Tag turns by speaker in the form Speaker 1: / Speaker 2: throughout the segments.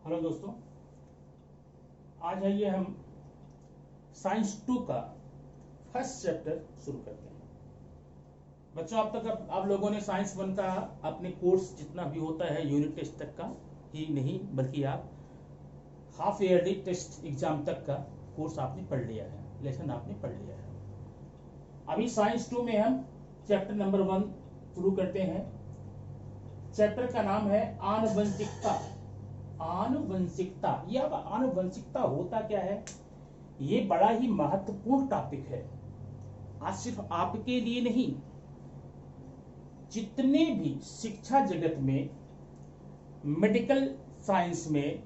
Speaker 1: Hello दोस्तों, आज आइए हम साइंस 2 का फर्स्ट चैप्टर शुरू करते हैं। बच्चों, अब तक आप लोगों ने साइंस 1 का अपने कोर्स जितना भी होता है यूनिट टेस्ट तक का ही नहीं, बल्कि आप हाफ ईयरली टेस्ट एग्जाम तक का कोर्स आपने पढ़ लिया है, लेसन आपने पढ़ लिया है। अभी साइंस 2 में हम चैप्टर नंबर 1 शुरू करते हैं। चैप्टर का नाम है आनुवंशिकता। आनुवंशिकता, यह आनुवंशिकता होता क्या है, ये बड़ा ही महत्वपूर्ण टॉपिक है। आज सिर्फ आपके लिए नहीं, जितने भी शिक्षा जगत में, मेडिकल साइंस में,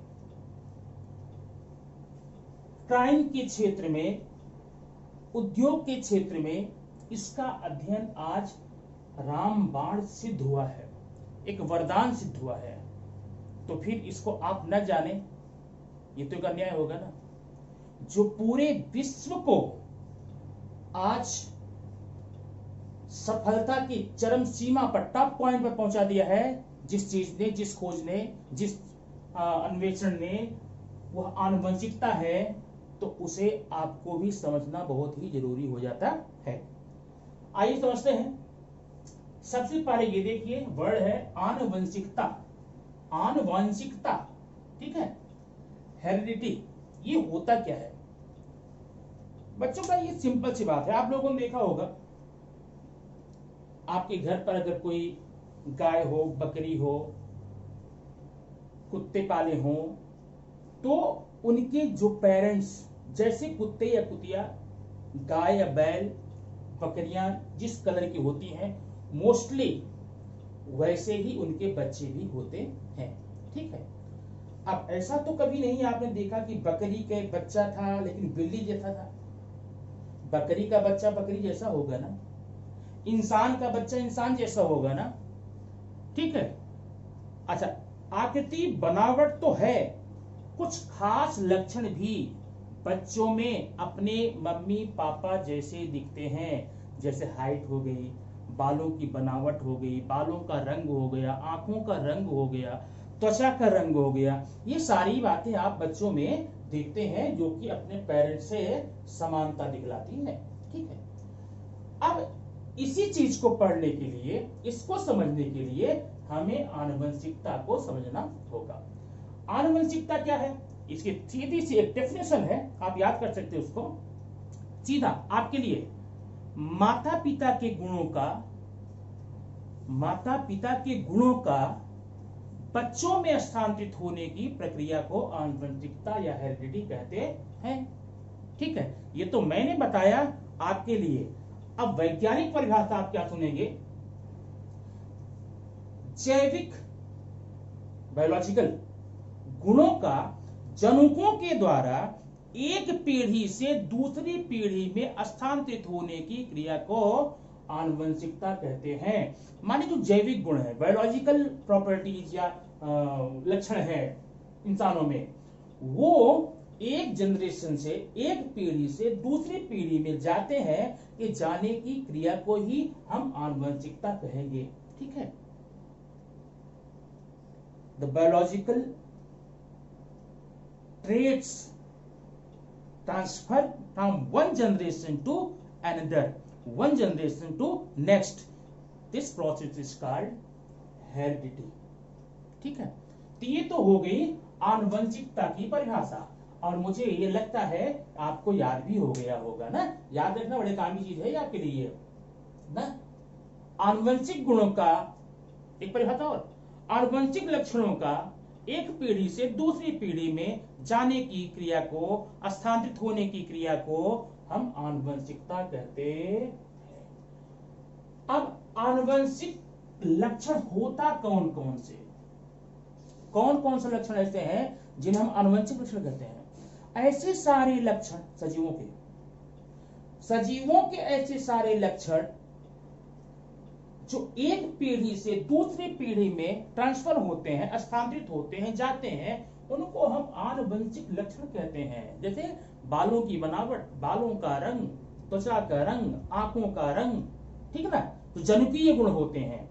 Speaker 1: क्राइम के क्षेत्र में, उद्योग के क्षेत्र में इसका अध्ययन आज रामबाण सिद्ध हुआ है, एक वरदान सिद्ध हुआ है। तो फिर इसको आप न जाने, ये तो एक अन्याय होगा ना। जो पूरे विश्व को आज सफलता की चरम सीमा पर, टॉप पॉइंट पर पहुंचा दिया है, जिस चीज ने, जिस खोज ने, जिस अन्वेषण ने, वह आनुवंशिकता है, तो उसे आपको भी समझना बहुत ही जरूरी हो जाता है। आइए समझते हैं। सबसे पहले ये देखिए, वर्ड है आनुवंशिकता। आनुवंशिकता, ठीक है, हेरिडिटी, ये होता क्या है बच्चों का? ये सिंपल सी बात है। आप लोगों ने देखा होगा, आपके घर पर अगर कोई गाय हो, बकरी हो, कुत्ते पाले हो, तो उनके जो पेरेंट्स, जैसे कुत्ते या कुतिया, गाय या बैल, बकरियां जिस कलर की होती हैं, मोस्टली वैसे ही उनके बच्चे भी होते हैं, ठीक है। अब ऐसा तो कभी नहीं आपने देखा कि बकरी का एक बच्चा था लेकिन बिल्ली जैसा था। बकरी का बच्चा बकरी जैसा होगा ना, इंसान का बच्चा इंसान जैसा होगा ना, ठीक है। अच्छा, आकृति बनावट तो है, कुछ खास लक्षण भी बच्चों में अपने मम्मी पापा जैसे दिखते हैं। जैसे हाइट हो गई, बालों की बनावट हो गई, बालों का रंग हो गया, आंखों का रंग हो गया, त्वचा का रंग हो गया, ये सारी बातें आप बच्चों में देखते हैं, जो कि अपने पेरेंट्स से समानता दिखलाती है, ठीक है। अब इसी चीज को पढ़ने के लिए, इसको समझने के लिए हमें आनुवंशिकता को समझना होगा। आनुवंशिकता क्या है, इसकी सीधी सी एक डेफिनेशन है, आप याद कर सकते हैं उसको सीधा आपके लिए। माता पिता के गुणों का बच्चों में स्थानांतरित होने की प्रक्रिया को आनुवंशिकता या हेरिडिटी कहते हैं, ठीक है। ये तो मैंने बताया आपके लिए। अब वैज्ञानिक परिभाषा आप क्या सुनेंगे? जैविक, बायोलॉजिकल गुणों का जनुकों के द्वारा एक पीढ़ी से दूसरी पीढ़ी में स्थानांतरित होने की क्रिया को आनुवंशिकता कहते हैं। माने जो जैविक गुण है, बायोलॉजिकल प्रॉपर्टीज या लक्षण है इंसानों में, वो एक जनरेशन से, एक पीढ़ी से दूसरी पीढ़ी में जाते हैं, कि जाने की क्रिया को ही हम आनुवंशिकता कहेंगे, ठीक है। The biological traits transfer from one generation to another, one generation to next. This process is called heredity, ठीक है। तो ये तो हो गई आनुवंशिकता की परिभाषा, और मुझे ये लगता है आपको याद भी हो गया होगा ना। याद रखना बड़े काम की चीज है आपके लिए ना। आनुवंशिक गुणों का एक परिभाषा, और आनुवंशिक लक्षणों का एक पीढ़ी से दूसरी पीढ़ी में जाने की क्रिया को, स्थानांतरित होने की क्रिया को हम आनुवंशिकता कहते हैं। अब आनुवंशिक लक्षण होता कौन कौन से, कौन कौन से लक्षण ऐसे हैं जिन्हें हम आनुवंशिक लक्षण कहते हैं? ऐसे सारे लक्षण सजीवों के ऐसे सारे लक्षण जो एक पीढ़ी से दूसरी पीढ़ी में ट्रांसफर होते हैं, स्थानांतरित होते हैं, जाते हैं, उनको हम आनुवंशिक लक्षण कहते हैं। जैसे बालों की बनावट, बालों का रंग, त्वचा का रंग, आंखों का रंग, ठीक है ना, तो जनुकीय गुण होते हैं।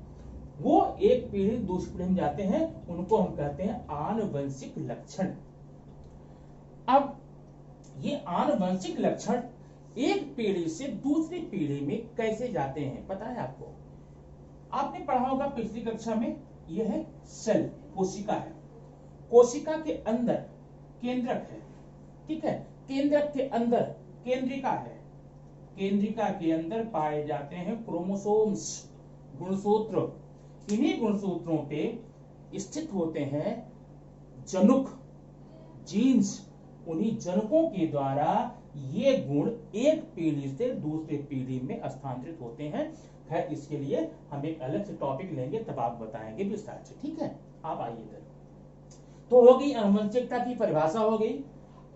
Speaker 1: वो एक पीढ़ी दूसरी पीढ़ी में जाते हैं, उनको हम कहते हैं आनुवंशिक लक्षण। अब ये आनुवंशिक लक्षण एक पीढ़ी से दूसरी पीढ़ी में कैसे जाते हैं पता है आपको? आपने पढ़ा होगा पिछली कक्षा में, यह है सेल, कोशिका है। कोशिका के अंदर केंद्रक है, ठीक है। केंद्रक के अंदर केंद्रिका है। केंद्रिका के अंदर पाए जाते हैं क्रोमोसोम्स, गुणसूत्र। इन्हीं गुणसूत्रों पे स्थित होते हैं जनुक, जीन्स। उन्हीं जनकों के द्वारा ये गुण एक पीढ़ी से दूसरी पीढ़ी में स्थानांतरित होते हैं। खैर, इसके लिए हम एक अलग से टॉपिक लेंगे, तब आप बताएंगे विस्तार से, ठीक है। आप आइए इधर। तो हो गई आनुवंशिकता की परिभाषा, हो गई।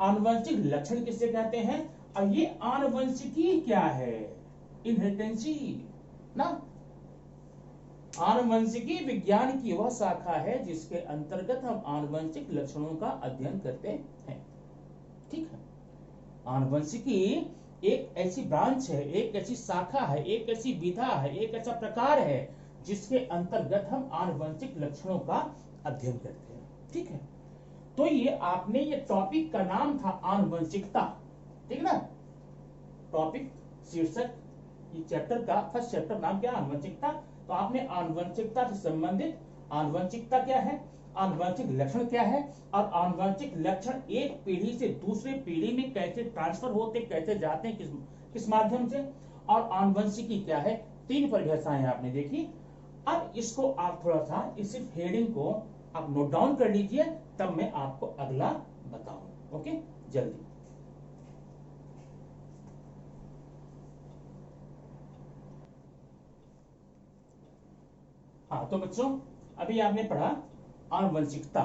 Speaker 1: आनुवंशिक लक्षण किसे कहते हैं? अब ये आनुवंशिकी क्या है? इनहेरिटेंसी ना। आनुवंशिकी विज्ञान की वह शाखा है जिसके अंतर्गत हम आनुवंशिक लक्षणों का अध्ययन करते हैं, ठीक है। आनुवंशिकी एक ऐसी ब्रांच है, एक ऐसी शाखा है, एक ऐसी विधा है, एक ऐसा प्रकार है जिसके अंतर्गत हम आनुवंशिक लक्षणों का अध्ययन करते हैं, ठीक है। तो ये आपने, ये टॉपिक का नाम था आनुवंशिकता, ठीक ना। टॉपिक शीर्षक ये चैप्टर का फर्स्ट चैप्टर नाम क्या? आनुवंशिकता। तो आपने आनुवंशिकता से संबंधित आनुवंशिकता क्या है, आनुवंशिक लक्षण क्या है, और आनुवंशिक लक्षण एक पीढ़ी से दूसरे पीढ़ी में कैसे ट्रांसफर होते, कैसे जाते हैं, किस माध्यम से, और आनुवंशिकी क्या है, तीन परिभाषाएं आपने देखी। अब इसको आप थोड़ा सा इस हेडिंग को आप नोट डाउन कर लीजिए, तब मैं आपको अगला बताऊं। ओके, जल्दी। हाँ, तो बच्चों अभी आपने पढ़ा आनुवंशिकता,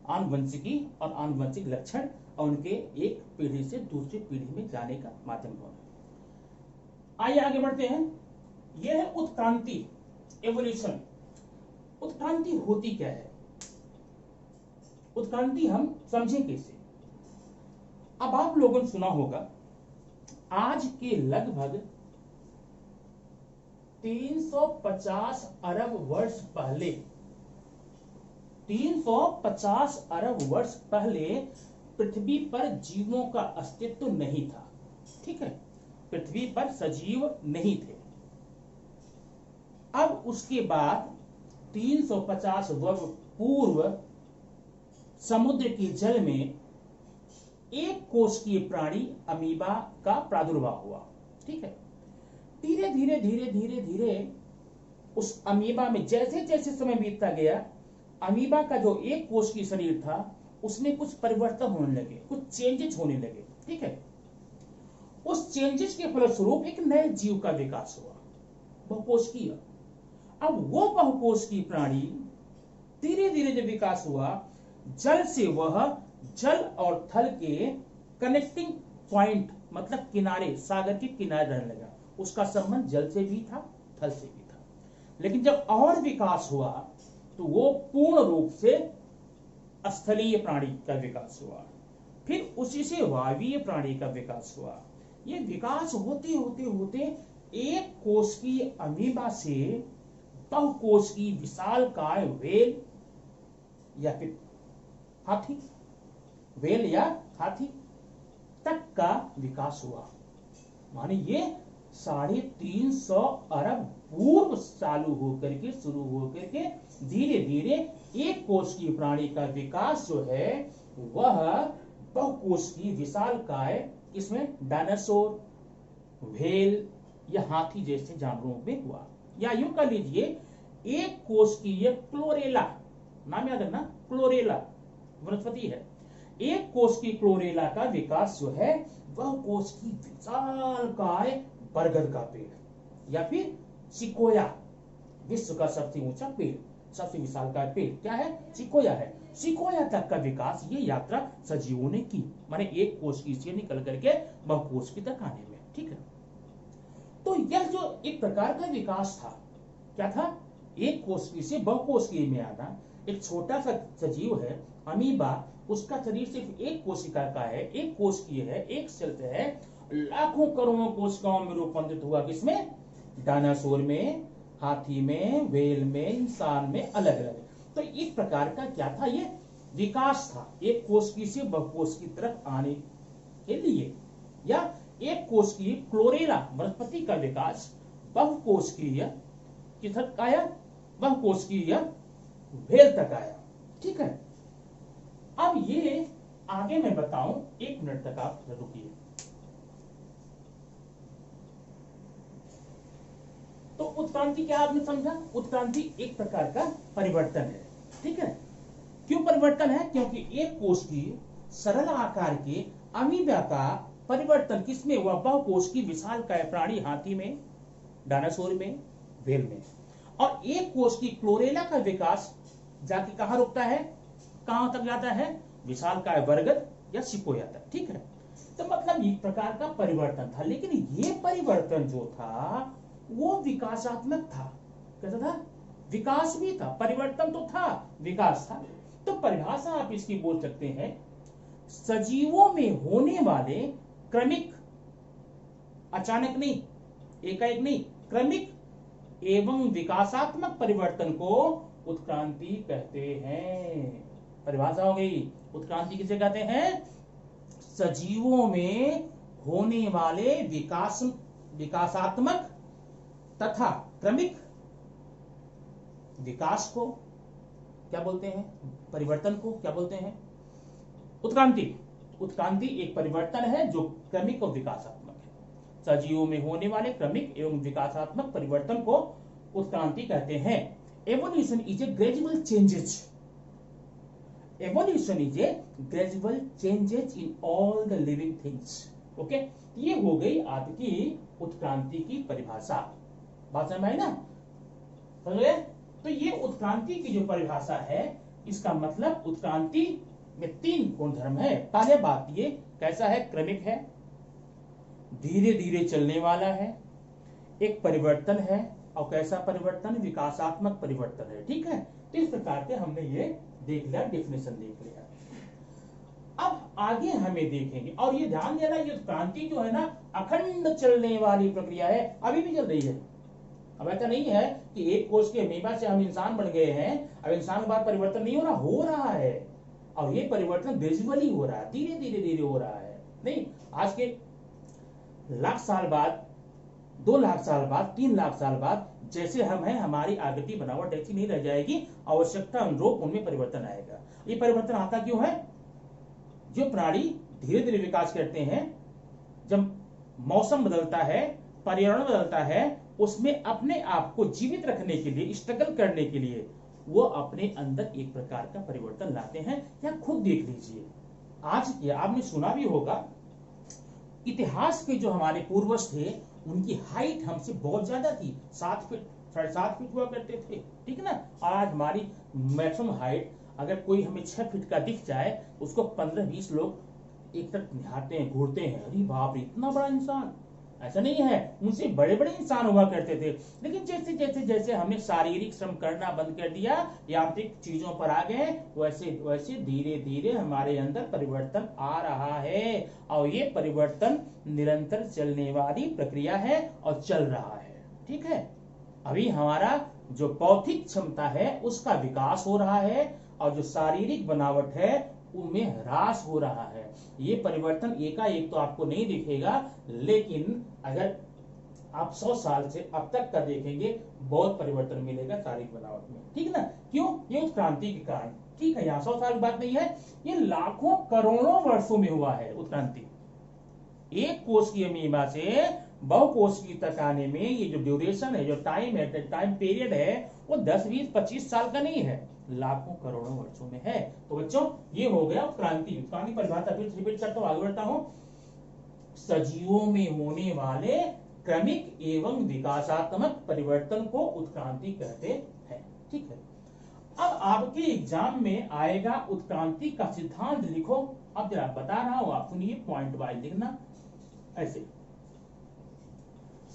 Speaker 1: आनुवंशिकी और आनुवंशिक लक्षण और उनके एक पीढ़ी से दूसरी पीढ़ी में जाने का माध्यम कौन है। आइए आगे बढ़ते हैं। यह है उत्क्रांति, एवोल्यूशन। उत्क्रांति होती क्या है? उत्क्रांति हम समझें कैसे? अब आप लोगों ने सुना होगा आज के लगभग 350 अरब वर्ष पहले, 350 अरब वर्ष पहले पृथ्वी पर जीवों का अस्तित्व नहीं था, ठीक है। पृथ्वी पर सजीव नहीं थे। अब उसके बाद 350 वर्ष पूर्व समुद्र के जल में एक कोशिकीय प्राणी अमीबा का प्रादुर्भाव हुआ, ठीक है। धीरे धीरे धीरे धीरे धीरे उस अमीबा में जैसे जैसे समय बीतता गया, अमीबा का जो एक कोशिकीय शरीर था उसमें कुछ परिवर्तन होने लगे, कुछ चेंजेस होने लगे, ठीक है। उस चेंजेस के फलस्वरूप एक नए जीव का विकास हुआ, बहुकोशिकीय। अब वो बहुकोशिकीय प्राणी धीरे धीरे जब विकास हुआ, जल से वह जल और थल के कनेक्टिंग पॉइंट, मतलब किनारे, सागर के किनारे रहने लगा। उसका संबंध जल से भी था, थल से भी था। लेकिन जब और विकास हुआ तो वो पूर्ण रूप से स्थलीय प्राणी का विकास हुआ, फिर उसी से वायवीय प्राणी का विकास हुआ। ये विकास होते होते होते एक कोशिकीय अमीबा से बहुकोशिकीय विशालकाय व्हेल या फिर हाथी, व्हेल या हाथी तक का विकास हुआ। माने ये 350 अरब पूर्व चालू होकर के, शुरू होकर के धीरे धीरे एक कोशिकीय प्राणी का विकास जो है वह बहुकोशिकीय विशालकाय, इसमें डायनासोर, व्हेल या हाथी जैसे जानवरों में हुआ। या यूं कर लीजिए, एक कोशिकीय क्लोरेला, नाम याद रखना, क्लोरेला वनस्पति है। एक कोशिकीय क्लोरेला का विकास जो है वह कोशिकीय विशालकाय बरगद का पेड़ या फिर सिकोया, विश्व का सबसे ऊंचा पेड़, सबसे विशालकाय पेड़ क्या है? सिकोया है। सिकोया तक का विकास, ये यात्रा सजीवों ने की, माने एक कोशिकीय से निकल करके बहुकोशिकीय तक आने में, ठीक है। तो यह जो एक प्रकार का विकास था, क्या था? एक कोशिकीय से बहुकोशिकीय में आना। एक छोटा सा सजीव है अमीबा, उसका शरीर सिर्फ एक कोशिका का है, एक कोशिकीय है, एक सेल से है। लाखों करोड़ों कोशिकाओं में रूपांतरित हुआ, किसमें? डायनासोर में, हाथी में, व्हेल में, इंसान में अलग अलग। तो इस प्रकार का क्या था, ये विकास था, एक कोशिकी से बहुकोश की तरफ आने के लिए, या एक कोशिकीय क्लोरेला वनस्पति का विकास बहुकोशिकीय किस तक आया, बहुकोशिकीय व्हेल तक आया। ठीक है, अब ये आगे मैं बताऊं, 1 मिनट तक आप रुकिए। तो उत्क्रांति क्या आपने समझा, उत्क्रांति एक प्रकार का परिवर्तन है। ठीक है, क्यों परिवर्तन है, क्योंकि एक कोश की सरल आकार के अमीबा का परिवर्तन किसमें हुआ, बहुकोश की विशालकाय प्राणी हाथी में, डायनासोर में, व्हेल में, और एक कोश की क्लोरेला का विकास जाके कहां रुकता है, कहां तक जाता है, विशालकाय बरगद या सिकोया तक। ठीक है, तो मतलब एक प्रकार का परिवर्तन था, लेकिन ये परिवर्तन जो था वो विकासात्मक था। कैसा था, विकास भी था, परिवर्तन तो था, विकास था। तो परिभाषा आप इसकी बोल सकते हैं, सजीवों में होने वाले क्रमिक, अचानक नहीं, एकाएक नहीं, क्रमिक एवं विकासात्मक परिवर्तन को उत्क्रांति कहते हैं। परिभाषा हो गई, उत्क्रांति किसे कहते हैं, सजीवों में होने वाले विकासात्मक तथा क्रमिक विकास को क्या बोलते हैं, परिवर्तन को क्या बोलते हैं, उत्क्रांति। उत्क्रांति एक परिवर्तन है जो क्रमिक और विकासात्मक है। सजीवों में होने वाले क्रमिक एवं विकासात्मक परिवर्तन को उत्क्रांति कहते हैं। Evolution is a gradual changes, evolution is a gradual changes in all the living things. Okay, ये हो गई आपकी उत्क्रांति की परिभाषा। बात समझ में आई ना, समझ गए। तो ये उत्क्रांति की जो परिभाषा है, इसका मतलब उत्क्रांति में 3 गुणधर्म है। पहले बात ये कैसा है, क्रमिक है, धीरे धीरे चलने वाला है, एक परिवर्तन है, और कैसा परिवर्तन, विकासात्मक परिवर्तन है। ठीक है, तो इस प्रकार के हमने ये देख लिया, डेफिनेशन देख लिया। अब आगे हमें देखेंगे, और ये ध्यान देना, ये उत्क्रांति जो है ना अखंड चलने वाली प्रक्रिया है, अभी भी चल रही है। अब ऐसा नहीं है कि एक कोश के अमीबा से हम इंसान बन गए हैं, अब इंसान के बाद परिवर्तन नहीं हो रहा है, और ये परिवर्तन ग्रेजुअली हो रहा है, धीरे धीरे धीरे हो रहा है। नहीं, आज के 1,00,000 साल बाद, 2,00,000 साल बाद, 3,00,000 साल बाद जैसे हम हैं, हमारी आकृति बनावट ऐसी नहीं रह जाएगी, आवश्यकता अनुरूप उनमें परिवर्तन आएगा। ये परिवर्तन आता क्यों है, जो प्राणी धीरे धीरे विकास करते हैं, जब मौसम बदलता है, पर्यावरण बदलता है, उसमें अपने आप को जीवित रखने के लिए, स्ट्रगल करने के लिए वो अपने अंदर एक प्रकार का परिवर्तन लाते हैं। या खुद देख लीजिए, आज ये आपने सुना भी होगा, इतिहास के जो हमारे पूर्वज थे, उनकी हाइट हमसे बहुत ज्यादा थी, 7 फीट 7.5 फीट हुआ करते थे। ठीक है ना, और आज हमारी मैक्सिमम हाइट, अगर कोई हमें 6 फीट का दिख जाए, उसको 15-20 लोग एक तरफ निहारते हैं, घूरते हैं, अरे बाप रे इतना बड़ा इंसान। ऐसा नहीं है, उनसे बड़े बड़े इंसान हुआ करते थे, लेकिन जैसे जैसे जैसे हमने शारीरिक श्रम करना बंद कर दिया, यांत्रिक चीजों पर आ गए, वैसे वैसे धीरे धीरे हमारे अंदर परिवर्तन आ रहा है, और ये परिवर्तन निरंतर चलने वाली प्रक्रिया है और चल रहा है। ठीक है, अभी हमारा जो बौद्धिक क्षमता है उसका विकास हो रहा है, और जो शारीरिक बनावट है उनमें ह्रास हो रहा है। ये परिवर्तन एकाएक तो आपको नहीं दिखेगा, लेकिन अगर आप 100 साल से अब तक का देखेंगे, बहुत परिवर्तन मिलेगा शारीरिक बनावट में। ठीक है ना, क्यों, ये उत्क्रांति के कारण। ठीक है, यहाँ 100 साल की बात नहीं है, ये लाखों करोड़ों वर्षों में हुआ है उत्क्रांति। एक कोश की अमीबा से बहुकोश की तक आने में ये जो ड्यूरेशन है, जो टाइम है, टाइम पीरियड है, वो 10, 20, 25 साल का नहीं है, लाखों करोड़ों वर्षों में है। तो बच्चों, ये हो गया उत्क्रांति। उत्क्रांति परिभाषा फिर रिपीट करता हूं, आगे बढ़ता हूं। सजीवों में होने वाले क्रमिक एवं विकासात्मक परिवर्तन को उत्क्रांति कहते हैं। ठीक है, अब आपके एग्जाम में आएगा उत्क्रांति का सिद्धांत लिखो। अब जरा बता रहा हूं, आप सुनिए, पॉइंट वाइज लिखना। ऐसे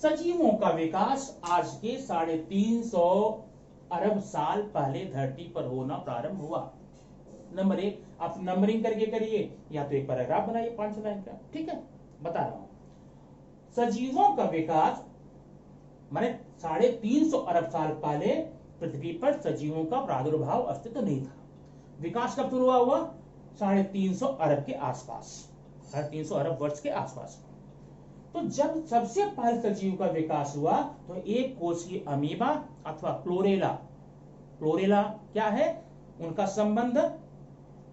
Speaker 1: सजीवों का विकास आज के 350 अरब साल पहले धरती पर होना प्रारंभ हुआ। नंबर 1, आप नंबरिंग करके करिए, या तो एक पैराग्राफ बनाइए 5 लाइन का। ठीक है, बता रहा हूं, सजीवों का विकास माने 350 अरब साल पहले पृथ्वी पर सजीवों का प्रादुर्भाव अस्तित्व नहीं था। विकास कब शुरू हुआ? 350 अरब के आसपास, 350 अरब वर्ष के आसपास। तो जब सबसे पहले सजीव का विकास हुआ तो एक कोशीय अमीबा अथवा क्लोरेला, क्लोरेला क्या है? उनका संबंध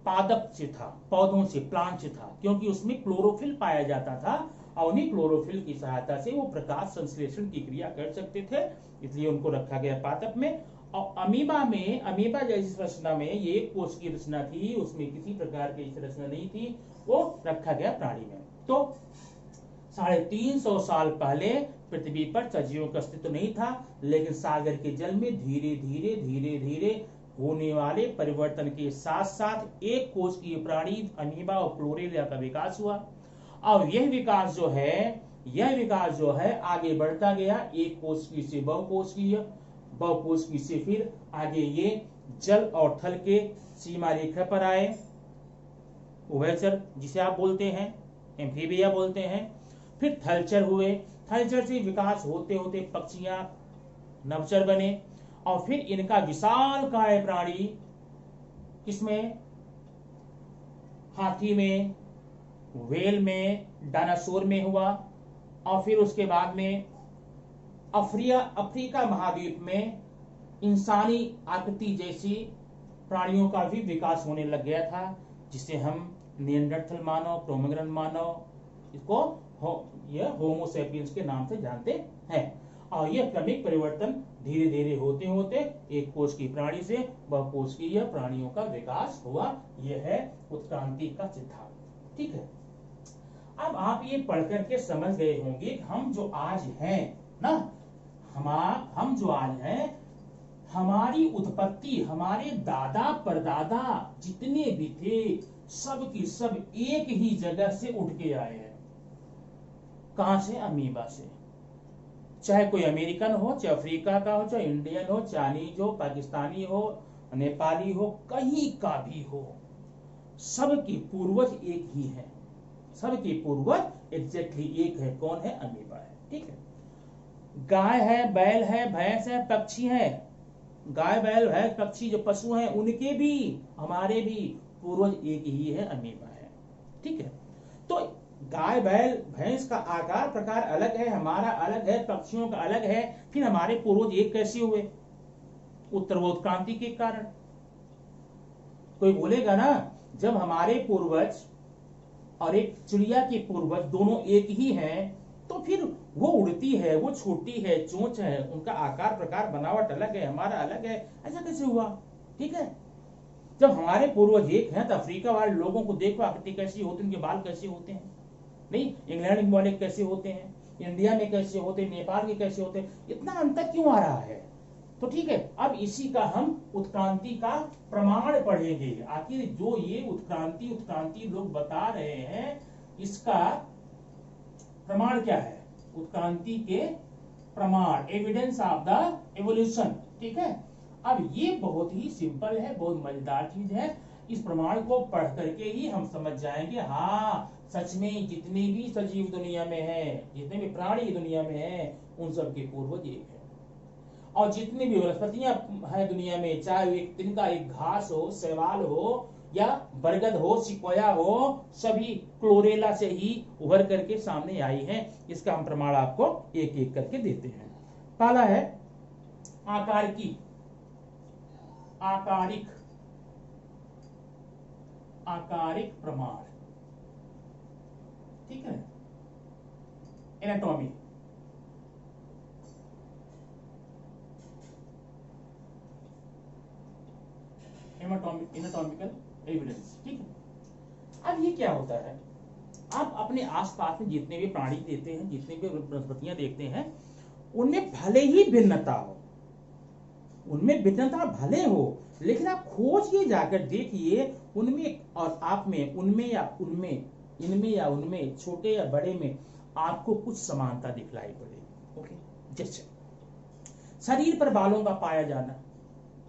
Speaker 1: पादप से था, पौधों से, प्लांट से था, क्योंकि उसमें क्लोरोफिल पाया जाता था और उन्हीं क्लोरोफिल की सहायता से वो प्रकाश संश्लेषण की क्रिया कर सकते थे, इसलिए उनको रखा गया पादप में। और अमीबा में, अमीबा जैसी रचना में ये कोश की रचना थी, उसमें किसी प्रकार की रचना नहीं थी, वो रखा गया प्राणी में। तो 350 साल पहले पृथ्वी पर सजीवों का अस्तित्व नहीं था, लेकिन सागर के जल में धीरे धीरे धीरे धीरे होने वाले परिवर्तन के साथ साथ एक कोश की प्राणी अमीबा और क्लोरेला का विकास हुआ। और यह विकास जो है आगे बढ़ता गया, एक कोशिकीय से बहुकोशिकीय, बहुकोशिकीय से फिर आगे ये जल और थल के सीमा रेखा पर आए, उभयचर जिसे आप बोलते हैं, एम्फीबिया बोलते हैं। फिर थलचर हुए, थलचर से विकास होते होते पक्षियां नवचर बने, और फिर इनका विशालकाय प्राणी किसमें? हाथी में, व्हेल में, डायनासोर में हुआ। और फिर उसके बाद में अफ्रीका महाद्वीप में इंसानी आकृति जैसी प्राणियों का भी विकास होने लग गया था, जिसे हम निएंडरथल मानव, क्रोमैग्नन मानव, इसको यह होमो सैपियंस के नाम से जानते हैं। और यह क्रमिक परिवर्तन धीरे धीरे होते होते एक कोश की प्राणी से बहुकोशिकीय प्राणियों का विकास हुआ। यह है उत्क्रांति का सिद्धांत। ठीक है, अब आप ये पढ़ करके समझ गए होंगे हम जो आज हैं ना, हम जो आज हैं, हमारी उत्पत्ति, हमारे दादा परदादा जितने भी थे सब की सब एक ही जगह से उठ के आए हैं। कहां से? अमीबा से। चाहे कोई अमेरिकन हो, चाहे अफ्रीका का हो, चाहे इंडियन हो, चाइनीज हो, पाकिस्तानी हो, नेपाली हो, कहीं का भी हो, सबकी पूर्वज एक ही है, सबकी पूर्वज एग्जैक्टली एक है। कौन है? अमीबा है। ठीक है, गाय है, बैल है, भैंस है, पक्षी है, गाय बैल भैंस पक्षी जो पशु हैं उनके भी हमारे भी पूर्वज एक ही है, अमीबा है। ठीक है, तो गाय बैल भैंस का आकार प्रकार अलग है, हमारा अलग है, पक्षियों का अलग है, फिर हमारे पूर्वज एक कैसे हुए? उत्तरोत्क्रांति के कारण। कोई बोलेगा ना, जब हमारे पूर्वज और एक चिड़िया के पूर्वज दोनों एक ही हैं, तो फिर वो उड़ती है, वो छोटी है, चोंच है, उनका आकार प्रकार बनावट अलग है, हमारा अलग है, ऐसा कैसे हुआ? ठीक है, जब हमारे पूर्वज एक हैं तो अफ्रीका वाले लोगों को देखो आकृति कैसी होती है, उनके बाल कैसे होते हैं, नहीं इंग्लैंड वाले कैसे होते हैं, इंडिया में कैसे होते हैं, नेपाल के कैसे होते हैं, इतना अंतर क्यों आ रहा है? तो ठीक है, अब इसी का हम उत्क्रांति का प्रमाण पढ़ेंगे। आखिर जो ये उत्क्रांति लोग बता रहे हैं, इसका प्रमाण क्या है? उत्क्रांति के प्रमाण, एविडेंस ऑफ द एवोल्यूशन। ठीक है, अब ये बहुत ही सिंपल है, बहुत मजेदार चीज है। इस प्रमाण को पढ़ करके ही हम समझ जाएंगे, हाँ सच में जितने भी सजीव दुनिया में हैं, जितने भी प्राणी दुनिया में हैं, उन सब के पूर्वज एक है। और जितनी भी वनस्पतियां हैं दुनिया में, चाहे तिनका एक घास हो, शैवाल हो, या बरगद हो, सिक्वोया हो, सभी क्लोरेला से ही उभर करके सामने आई हैं। इसका हम प्रमाण आपको एक एक करके देते हैं। पहला है आकारिक प्रमाण। ठीक है, एनाटॉमी। Anatomical evidence. ठीक है, अब ये क्या होता है, आप अपने आसपास में जितने भी प्राणी देते हैं, जितने भी वनस्पतियां देखते हैं, उनमें भले ही भिन्नता हो, उनमें भिन्नता भले हो, लेकिन आप खोजिए, जाकर देखिए उनमें और आप में, उनमें या उनमें, इनमें या उनमें, छोटे या बड़े में आपको कुछ समानता दिखलाई पड़ेगी। ओके, जैसे शरीर पर बालों का पाया जाना,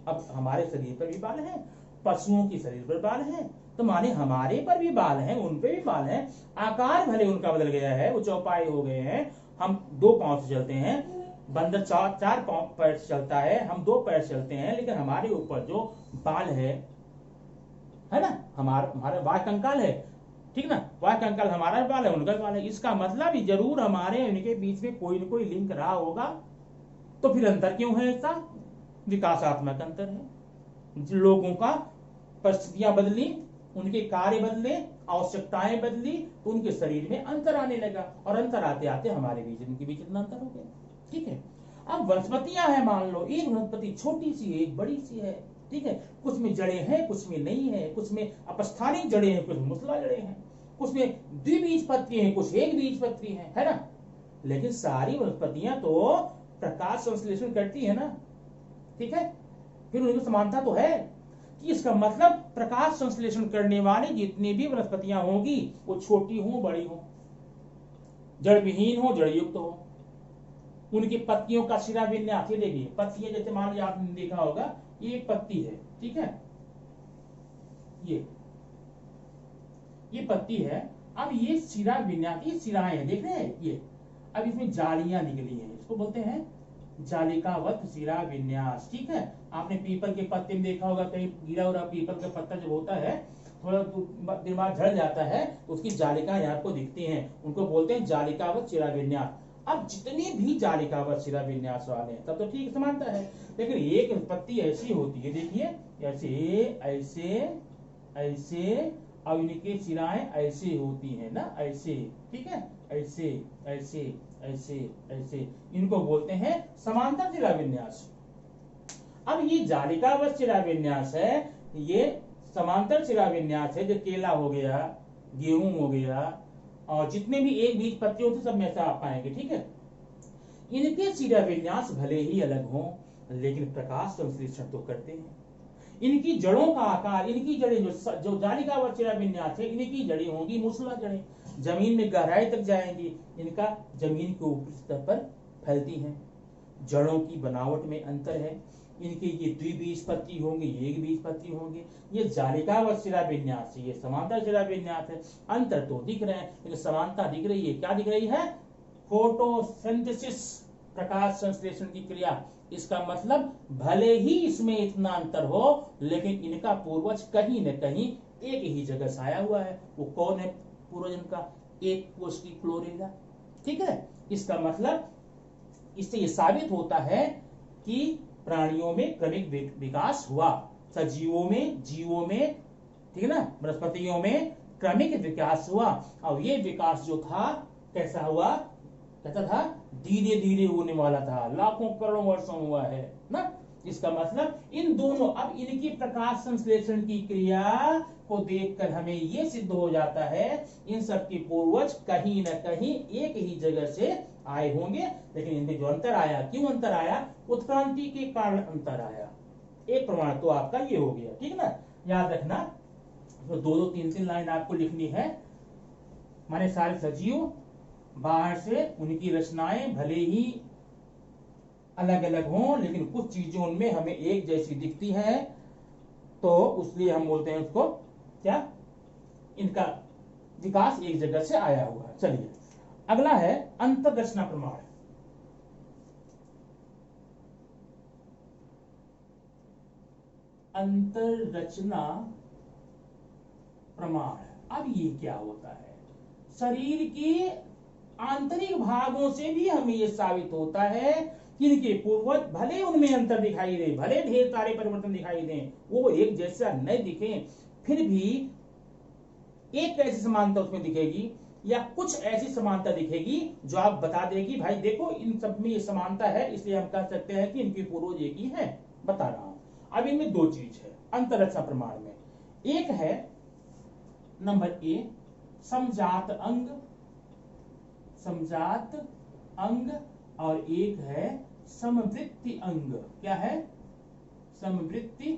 Speaker 1: अब हमारे शरीर पर भी बाल हैं, पशुओं के शरीर पर बाल हैं, तो माने हमारे पर भी बाल हैं, उन पे भी बाल हैं, आकार भले उनका बदल गया है, वो चौपाई हो गए हैं, हम 2 पांव से चलते हैं, बंदर चार पैर से चलता है, हम 2 पैर से चलते हैं, लेकिन हमारे ऊपर जो बाल है ना, हमारे वाह कंकाल है, ठीक ना, वाह कंकाल हमारा बाल है, उनका बाल है। इसका मतलब जरूर हमारे उनके बीच में कोई न कोई लिंक रहा होगा। तो फिर अंतर क्यों है ऐसा? विकासात्मक अंतर है। लोगों का परिस्थितियां बदली, उनके कार्य बदले, आवश्यकताएं बदली, तो उनके शरीर में अंतर आने लगा, और अंतर आते आते हमारे बीच उनके बीच इतना अंतर हो गया। ठीक है, अब वनस्पतियां हैं, मान लो एक वनस्पति छोटी सी है, एक बड़ी सी है, ठीक है, कुछ में जड़ें हैं, कुछ में नहीं है, कुछ में अपस्थानिक जड़ें हैं, कुछ मूसला जड़ें हैं, कुछ में द्विबीजपत्री हैं, कुछ एक बीजपत्री है ना। लेकिन सारी वनस्पतियां तो प्रकाश संश्लेषण करती है ना, ठीक है, फिर उनमें समानता तो है कि इसका मतलब प्रकाश संश्लेषण करने वाली जितनी भी वनस्पतियां होंगी, वो छोटी हो बड़ी हो, जड़ विहीन हो जड़ युक्त हो, उनकी पत्तियों का शिरा विन्यास, ये देखिए पत्तियां, जैसे मान लीजिए आपने देखा होगा ये एक पत्ती है, ठीक है, ये पत्ती है। अब ये शिरा विन्यास, ये शिराएं हैं, देख रहे हैं ये, अब इसमें जालियां निकली हैं, इसको बोलते हैं जालिकावत शिरा विन्यास। ठीक है, आपने पीपल के पत्ते में देखा होगा, कहीं गिरा हुआ पीपल का पत्ता जब होता है थोड़ा देर बाद झड़ जाता है, तो उसकी जालिकाएं आपको दिखती हैं, उनको बोलते हैं जालिकावत शिरा विन्यास। अब जितने भी जालिकावत शिरा विन्यास वाले हैं तब तो ठीक समानता है, लेकिन एक पत्ती ऐसी होती है, देखिए ऐसे ऐसे ऐसे, और इनके शिराएं ऐसे होती है ना, ऐसे, ठीक है, ऐसे ऐसे ऐसे ऐसे, इनको बोलते हैं समांतर शिरा विन्यास। अब ये जालिकावत शिरा विन्यास है, ये समांतर शिरा विन्यास है, जो केला हो गया, गेहूं हो गया, और जितने भी एक बीज पत्ते होते सब में ऐसा आप पाएंगे। ठीक है, इनके शिरा विन्यास भले ही अलग हों, लेकिन प्रकाश संश्लेषण तो करते हैं। इनकी जड़ों का आकार, इनकी जड़ें जो जालिकावत शिरा विन्यास है, इनकी जड़ें होंगी मूसला जड़ें, जमीन में गहराई तक जाएंगी, इनका जमीन के ऊपरी सतह पर फैलती हैं। जड़ों की बनावट में अंतर है, इनके ये द्विबीजपत्री होंगे, एक बीजपत्री होंगे। ये जालिकावत शिरा विन्यास है, ये समांतर शिरा विन्यास है। अंतर तो दिख रहे हैं, लेकिन समानता दिख रही है। क्या दिख रही है? फोटोसिंथेसिस, प्रकाश संश्लेषण की क्रिया। इसका मतलब भले ही इसमें इतना अंतर हो, लेकिन इनका पूर्वज कहीं न कहीं एक ही जगह से आया हुआ है। वो कौन है पूर्वज इनका? एक कोशिकी क्लोरेला। ठीक है, इसका मतलब इससे ये साबित होता है कि प्राणियों में क्रमिक विकास हुआ, सजीवों में, जीवों में, ठीक है ना, वनस्पतियों में क्रमिक विकास हुआ। और ये विकास जो था कैसा हुआ? कैसा था? धीरे धीरे होने वाला था, लाखों करोड़ों वर्षों हुआ है ना। इसका मतलब इन दोनों, अब इनकी प्रकाश संश्लेषण की क्रिया को देखकर हमें यह सिद्ध हो जाता है इन सब के पूर्वज कहीं न कहीं एक ही जगह से आए होंगे। लेकिन इनमें जो अंतर आया, क्यों अंतर आया? उत्क्रांति के कारण अंतर आया। एक प्रमाण तो आपका ये हो गया, ठीक ना, याद रखना। तो 2-2, 3-3 लाइन आपको लिखनी है। माने सारे सजीव बाहर से उनकी रचनाएं भले ही अलग अलग हों, लेकिन कुछ चीजें उनमें हमें एक जैसी दिखती हैं, तो इसलिए हम बोलते हैं उसको क्या? इनका विकास एक जगह से आया हुआ है। चलिए अगला है अंतररचना प्रमाण। अंतररचना प्रमाण, अब ये क्या होता है? शरीर के आंतरिक भागों से भी हमें यह साबित होता है कि इनके पूर्वज भले उनमें अंतर दिखाई दे, भले ढेर सारे परिवर्तन दिखाई दें, वो एक जैसा नहीं दिखे, फिर भी एक ऐसी समानता उसमें दिखेगी, या कुछ ऐसी समानता दिखेगी जो आप बता देगी भाई देखो इन सब में ये समानता है, इसलिए हम कह सकते हैं कि इनके पूर्वज एक ही है। बता रहा हूं। अब इनमें 2 चीज है अंतररचना प्रमाण में। एक है नंबर ए, समजात अंग, समजात अंग, और एक है समवृत्ति अंग। क्या है? समवृत्ति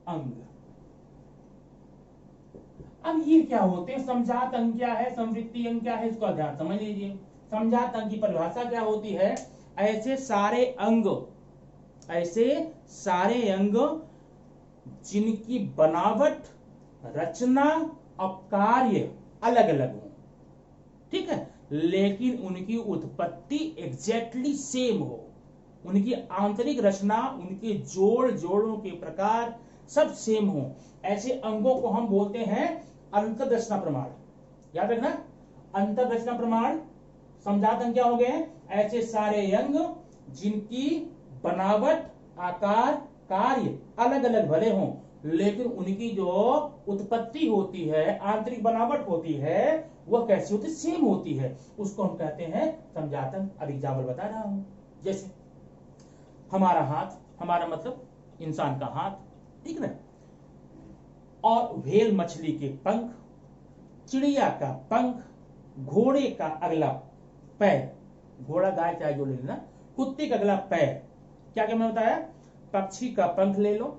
Speaker 1: अंग। अब ये क्या होते हैं? समजात अंग क्या है, समवृत्ति अंग क्या है, इसको ध्यान समझ लीजिए। समजात अंग की परिभाषा क्या होती है? ऐसे सारे अंग, ऐसे सारे अंग जिनकी बनावट, रचना और कार्य अलग अलग हो। ठीक है, लेकिन उनकी उत्पत्ति एग्जैक्टली सेम हो, उनकी आंतरिक रचना, उनके जोड़ों के प्रकार सब सेम हो, ऐसे अंगों को हम बोलते हैं अंतररचना प्रमाण। याद रखना, अंतररचना प्रमाण समझात अंग क्या हो गए? ऐसे सारे अंग जिनकी बनावट, आकार, कार्य अलग अलग भले हों, लेकिन उनकी जो उत्पत्ति होती है, आंतरिक बनावट होती है, वह कैसी होती? सेम होती है। उसको हम कहते हैं समझात अंग। अब एग्जाम्पल बता रहा हूं, जैसे हमारा हाथ, हमारा मतलब इंसान का हाथ, ठीक ना, और व्हेल मछली के पंख, चिड़िया का पंख, घोड़े का अगला पैर, घोड़ा गाय चाहे जो ले लेना, कुत्ते का अगला पैर, क्या क्या मैंने बताया? पक्षी का पंख ले लो,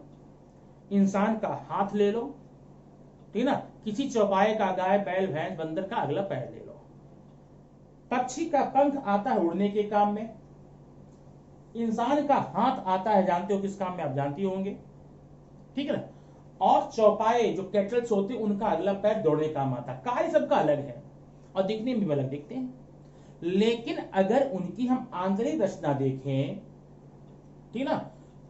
Speaker 1: इंसान का हाथ ले लो, ठीक ना, किसी चौपाए का गाय, बैल, भैंस, बंदर का अगला पैर ले लो। पक्षी का पंख आता है उड़ने के काम में, इंसान का हाथ आता है, जानते हो किस काम में? आप जानती होंगे, ठीक है ना। और चौपाए जो कैटल्स होते हैं, उनका अगला पैर दौड़ने काम आता है। कार्य सबका अलग है और दिखने में भी अलग दिखते हैं, लेकिन अगर उनकी हम आंतरिक रचना देखें, ठीक ना,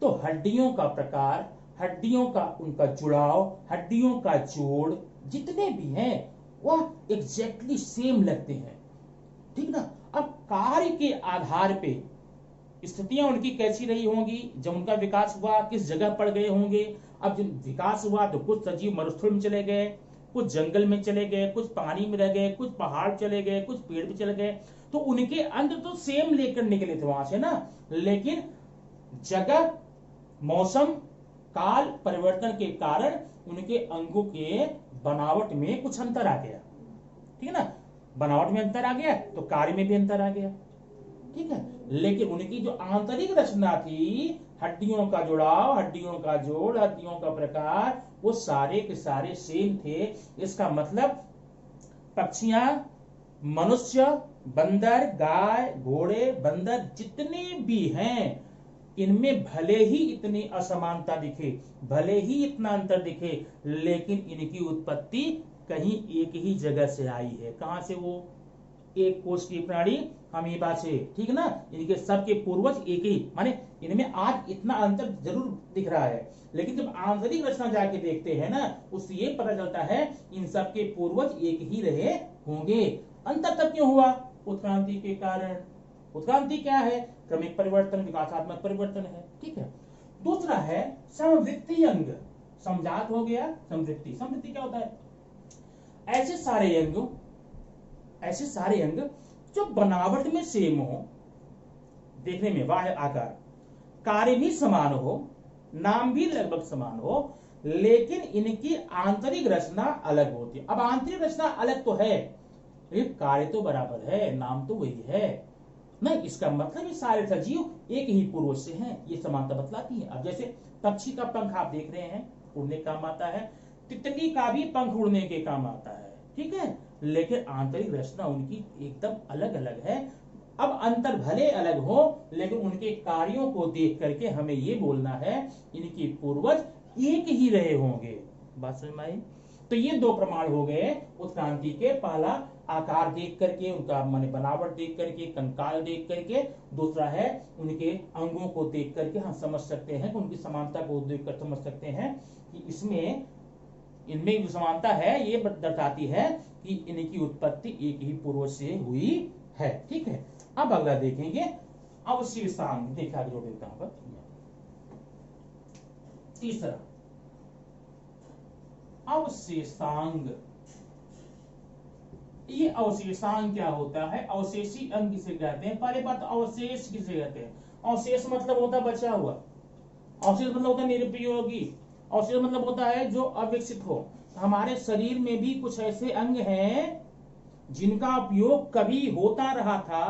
Speaker 1: तो हड्डियों का प्रकार, हड्डियों का उनका जुड़ाव, हड्डियों का जोड़ जितने भी हैं वह एग्जैक्टली सेम लगते हैं, ठीक ना। अब कार्य के आधार पे स्थितियां उनकी कैसी रही होंगी, जब उनका विकास हुआ किस जगह पड़ गए होंगे। अब जब विकास हुआ तो कुछ सजीव मरुस्थल में चले गए, कुछ जंगल में चले गए, कुछ पानी में रह गए, कुछ पहाड़ चले गए, कुछ पेड़ पे चले गए, तो उनके अंग तो सेम लेकर निकले थे वहां से ना, लेकिन जगह, मौसम, काल परिवर्तन के कारण उनके अंगों के बनावट में कुछ अंतर आ गया, ठीक है ना। बनावट में अंतर आ गया तो कार्य में भी अंतर आ गया, ठीक है। लेकिन उनकी जो आंतरिक रचना थी, हड्डियों का जुड़ाव, हड्डियों का जोड़, हड्डियों का प्रकार, वो सारे के सारे सेम थे। इसका मतलब पक्षियां, मनुष्य, बंदर, गाय, घोड़े, बंदर जितने भी हैं, इनमें भले ही इतनी असमानता दिखे, भले ही इतना अंतर दिखे, लेकिन इनकी उत्पत्ति कहीं एक ही जगह से आई है। कहां से? वो एक कोष की प्राणी अमीबा से, ठीक ना। इनके सबके पूर्वज एक ही, माने इनमें आज इतना अंतर जरूर दिख रहा है, लेकिन जब आंतरिक रचना जाके देखते हैं ना, उससे ये पता चलता है इन सबके पूर्वज एक ही रहे होंगे। अंतर तब क्यों हुआ? उत्क्रांति के कारण। उत्क्रांति क्या है? क्रमिक परिवर्तन, विकासात्मक परिवर्तन है, ठीक है। दूसरा है समवृत्ति अंग। समझात हो गया, समवृत्ति। समवृत्ति क्या होता है? ऐसे सारे अंग जो बनावट में सेम हो, देखने में वाह आकार, कार्य भी समान हो, नाम भी लगभग समान हो, लेकिन इनकी आंतरिक रचना अलग होती है। अब आंतरिक रचना अलग तो है, लेकिन कार्य तो बराबर है, नाम तो वही है ना। इसका मतलब ये सारे सजीव एक ही पूर्वज से हैं, ये समानता बतलाती है। अब जैसे पक्षी का पंख आप देख रहे हैं, उड़ने का काम आता है, तितली का भी पंख उड़ने के काम आता है, ठीक है, लेकिन आंतरिक रचना उनकी एकदम अलग अलग है। अब अंतर भले अलग हो, लेकिन उनके कार्यों को देख करके हमें ये बोलना है इनके पूर्वज एक ही रहे होंगे। बात समझ में आई? तो ये दो प्रमाण हो गए उत्क्रांति के। पहला आकार देख करके, उनका माने बनावट देख करके, कंकाल देख करके। दूसरा है उनके अंगों को देख करके हम समझ सकते हैं कि उनकी समानता को देख कर समझ सकते हैं कि इनमें जो समानता है ये दर्शाती है कि इनकी उत्पत्ति एक ही पूर्वज से हुई है, ठीक है। अब अगला देखेंगे अवशेषांग। देखा जो देखता हूं, तीसरा अवशेषांग। ये अवशेषांग क्या होता है? अवशेषी अंग किसे कहते हैं? पहले बात अवशेष किसे कहते हैं? अवशेष मतलब होता है बचा हुआ, अवशेष मतलब होता है निरुपयोगी, अवशेष मतलब होता है जो अविकसित हो। हमारे शरीर में भी कुछ ऐसे अंग हैं जिनका उपयोग कभी होता रहा था,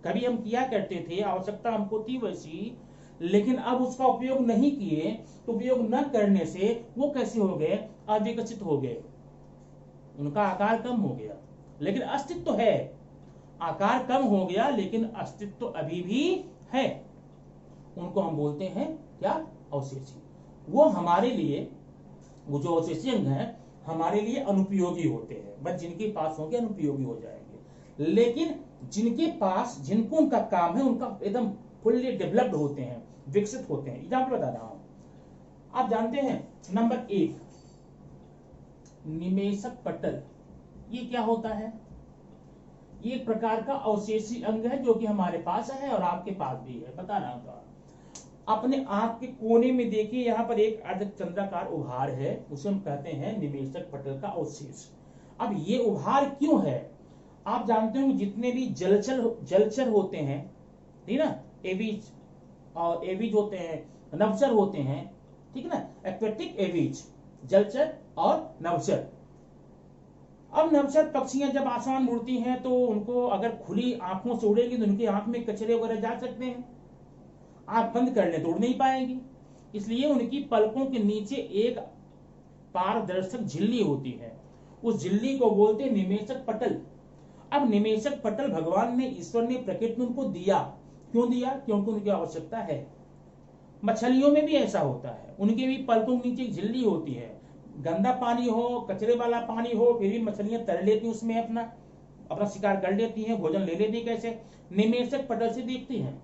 Speaker 1: कभी हम किया करते थे, आवश्यकता हमको थी वैसी, लेकिन अब उसका उपयोग नहीं किए, तो उपयोग न करने से वो कैसे हो गए? अविकसित हो गए, उनका आकार कम हो गया, लेकिन अस्तित्व है। आकार कम हो गया लेकिन अस्तित्व अभी भी है। उनको हम बोलते हैं क्या? अवशेषी। वो हमारे लिए, वो जो अवशेषी अंग है हमारे लिए अनुपयोगी होते हैं, बस जिनके पास होंगे अनुपयोगी हो जाएंगे। लेकिन जिनके पास जिनको उनका काम है उनका एकदम फुल्ली डेवलप्ड होते हैं, विकसित होते हैं। एग्जाम्पल बता रहा हूं, आप जानते हैं नंबर 1 निमेषक पटल। ये क्या होता है? ये एक प्रकार का अवशेषी अंग है जो कि हमारे पास है और आपके पास भी है। बता रहा हूं, अपने आंख के कोने में देखिए, यहां पर एक अर्धचंद्राकार उभार है, उसे हम कहते हैं निमेषक पटल का अवशेष। अब ये उभार क्यों है? आप जानते हो जितने भी जलचर होते हैं, ठीक ना, एवीज और एवीज होते हैं, नवचर होते हैं, ठीक है ना, एक्वेटिक एवीज, जलचर और नवचर। अब नवचर पक्षियां जब आसमान में उड़ती हैं तो उनको अगर खुली आंखों से उड़ेगी तो उनकी आंख में कचरे वगैरह जा सकते हैं, आंख बंद कर ले तो उड़ नहीं पाएगी, इसलिए उनकी पलकों के नीचे एक पारदर्शक झिल्ली होती है, उस झिल्ली को बोलते हैं निमेषक पटल। अब निमेषक पटल भगवान ने, ईश्वर ने, प्रकृति ने उनको दिया। क्यों दिया? क्योंकि उनकी आवश्यकता है। मछलियों में भी ऐसा होता है, उनके भी पलकों के नीचे एक झिल्ली होती है, गंदा पानी हो, कचरे वाला पानी हो, फिर भी मछलियां तर लेती, उसमें अपना शिकार कर लेती हैं, भोजन ले लेती। कैसे? निमेषक पटल से देखती हैं।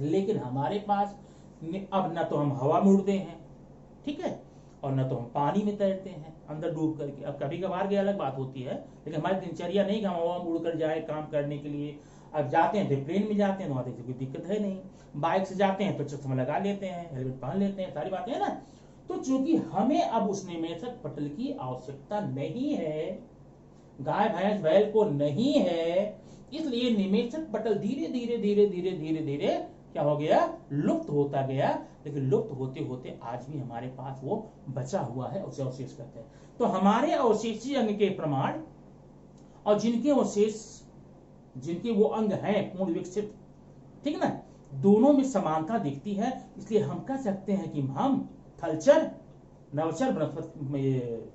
Speaker 1: लेकिन हमारे पास अब न तो हम हवा में उड़ते हैं, ठीक है, और न तो हम पानी में तैरते हैं अंदर डूब करके। अब कभी कभार की अलग बात होती है, लेकिन हमारी दिनचर्या नहीं कि हम हवा में उड़कर जाए काम करने के लिए। अब जाते हैं तो प्लेन में जाते हैं, वहां देखिए कोई दिक्कत है नहीं। बाइक से जाते हैं तो चश्मा लगा लेते हैं, हेलमेट पहन लेते हैं, सारी बातें है ना। तो चूंकि हमें अब उस निमेषक पटल की आवश्यकता नहीं है, गाय भैंस बैल को नहीं है, इसलिए निमेषक पटल धीरे धीरे धीरे धीरे धीरे धीरे क्या हो गया? लुप्त होता गया। लेकिन लुप्त होते होते आज भी हमारे पास वो बचा हुआ है, उसे अवशेष कहते हैं। तो हमारे अवशेषी अंग के प्रमाण और जिनके अवशेष, जिनके वो अंग हैं पूर्ण विकसित, ठीक है ना, दोनों में समानता दिखती है। इसलिए हम कह सकते हैं कि हम थलचर, नवचर